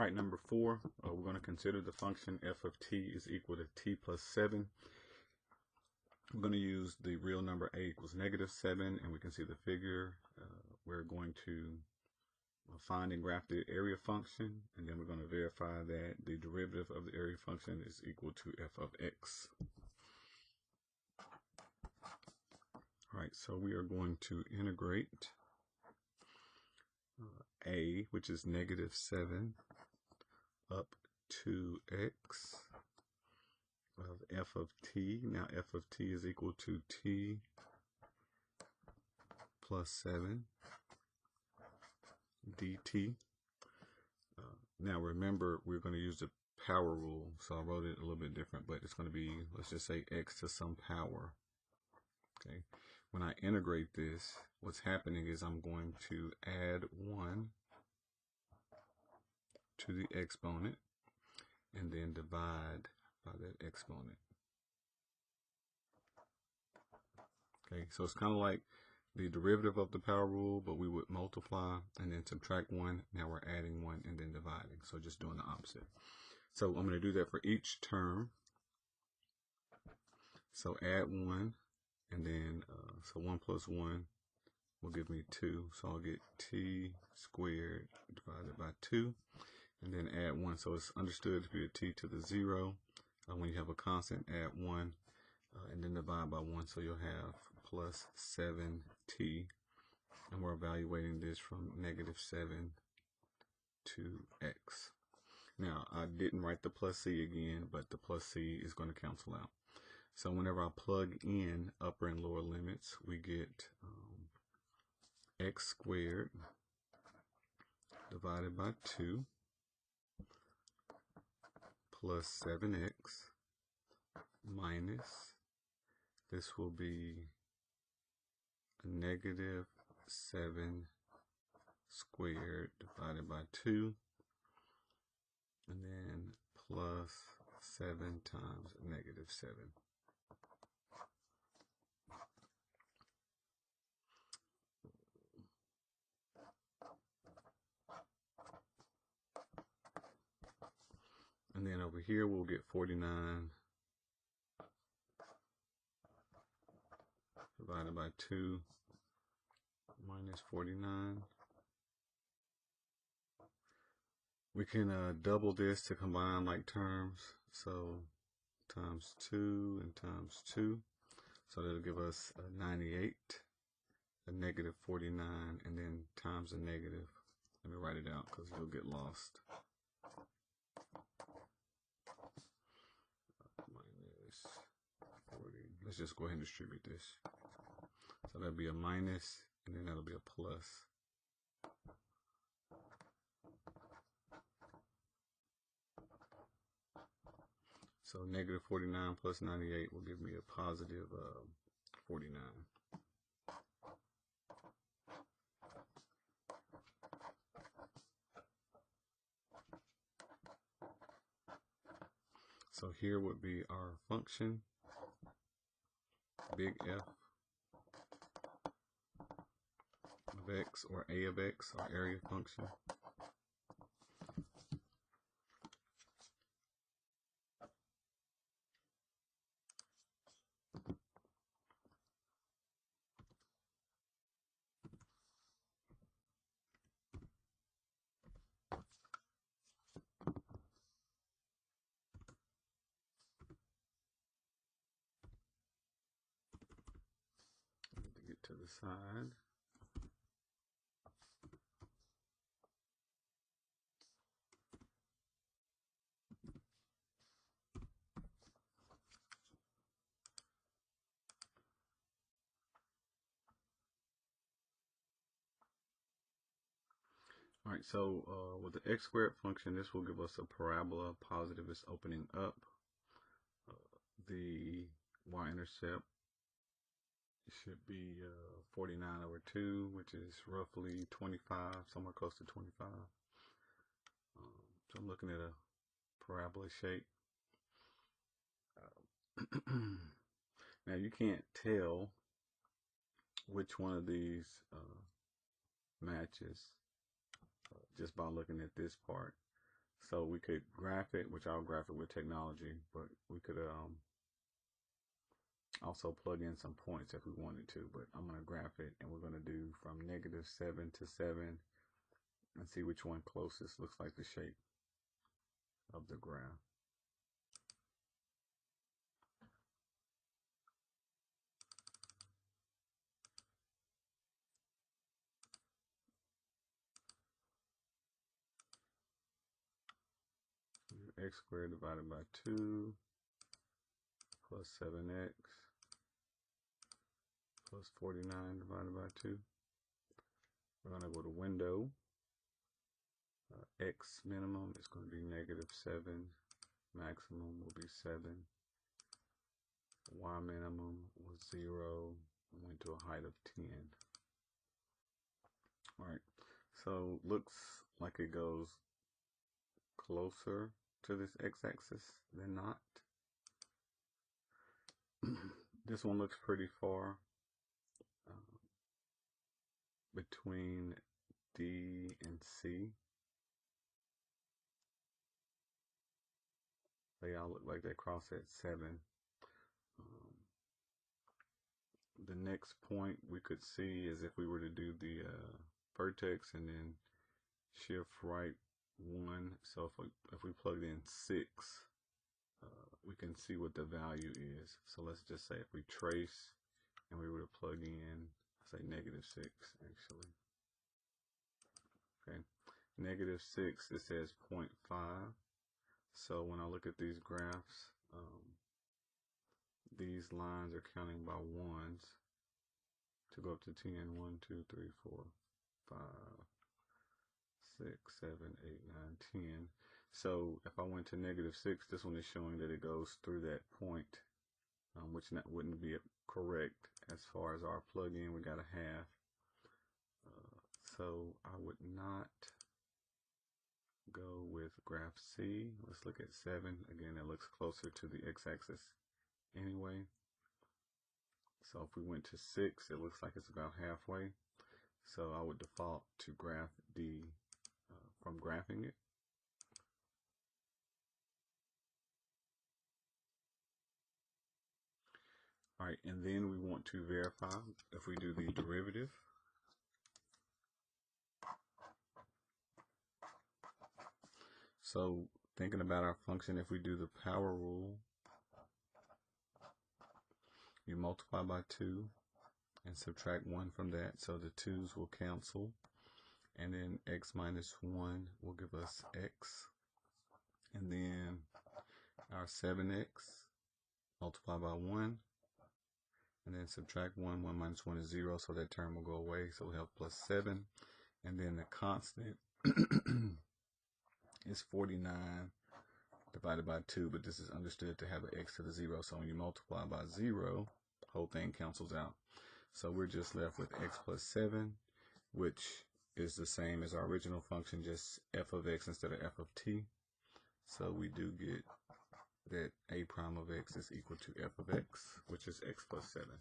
right, number 4, we're going to consider the function f of t is equal to t plus 7. We're going to use the real number a equals -7, and we can see the figure. We're going to find and graph the area function, and then we're going to verify that the derivative of the area function is equal to f of x. All right, so we are going to integrate a, which is -7, up to x of f of t. Now f of t is equal to t plus 7 dt. Now remember, we're going to use the power rule, so I wrote it a little bit different, but it's going to be, let's just say, x to some power. Okay. When I integrate this, what's happening is I'm going to add 1 to the exponent and then divide by that exponent. Okay, so it's kind of like the derivative of the power rule, but we would multiply and then subtract 1. Now we're adding 1 and then dividing, so just doing the opposite. So I'm going to do that for each term. So add 1, and then so 1 plus 1 will give me 2. So I'll get t squared divided by 2, and then add 1. So it's understood to be a t to the 0. When you have a constant, add 1, and then divide by 1. So you'll have plus 7t, and we're evaluating this from -7 to x. Now, I didn't write the plus c again, but the plus c is going to cancel out. So whenever I plug in upper and lower limits, we get x squared divided by 2 plus 7x minus, this will be -7 squared divided by 2, and then plus 7 times -7. And then over here we'll get 49 divided by 2 minus 49. We can double this to combine like terms. So times 2 and times 2. So that'll give us 98, a -49, and then times a negative. Let me write it out because you'll get lost. Minus 40. Let's just go ahead and distribute this. So that'll be a minus, and then that'll be a plus. So -49 plus 98 will give me a positive 49. So here would be our function, big F of x, or a of x, our area function. To the side. All right, so with the x squared function, this will give us a parabola. Positive is opening up. The y-intercept should be 49/2, which is roughly 25, somewhere close to 25. So I'm looking at a parabola shape. Now you can't tell which one of these matches just by looking at this part. So we could graph it, which I'll graph it with technology, but we could also plug in some points if we wanted to. But I'm going to graph it, and we're going to do from -7 to 7 and see which one closest looks like the shape of the graph. X squared divided by 2 plus 7x plus 49 divided by 2. We're going to go to window. X minimum is going to be -7. Maximum will be 7. Y minimum was 0. Went to a height of 10. Alright, so looks like it goes closer to this x-axis than not. This one looks pretty far between D and C. They all look like they cross at 7. The next point we could see is if we were to do the vertex and then shift right 1. So if we plugged in 6, we can see what the value is. So let's just say if we trace and we were to plug in, say -6 actually. Okay, -6, it says 0.5. So when I look at these graphs, these lines are counting by ones to go up to 10. 1, 2, 3, 4, 5, 6, 7, 8, 9, 10. So if I went to -6, this one is showing that it goes through that point, which wouldn't be correct as far as our plug-in. We got a half. So I would not go with graph C. Let's look at 7. Again, it looks closer to the x-axis anyway. So if we went to 6, it looks like it's about halfway. So I would default to graph D from graphing it. All right, and then we want to verify if we do the derivative. So thinking about our function, if we do the power rule, you multiply by 2 and subtract 1 from that, so the 2's will cancel, and then x minus 1 will give us x, and then our 7x multiply by 1, and then subtract 1. 1 minus 1 is 0, so that term will go away, so we have plus 7, and then the constant is 49 divided by 2, but this is understood to have an x to the 0, so when you multiply by 0, the whole thing cancels out. So we're just left with x plus 7, which is the same as our original function, just f of x instead of f of t. So we do get that a prime of x is equal to f of x, which is x plus 7.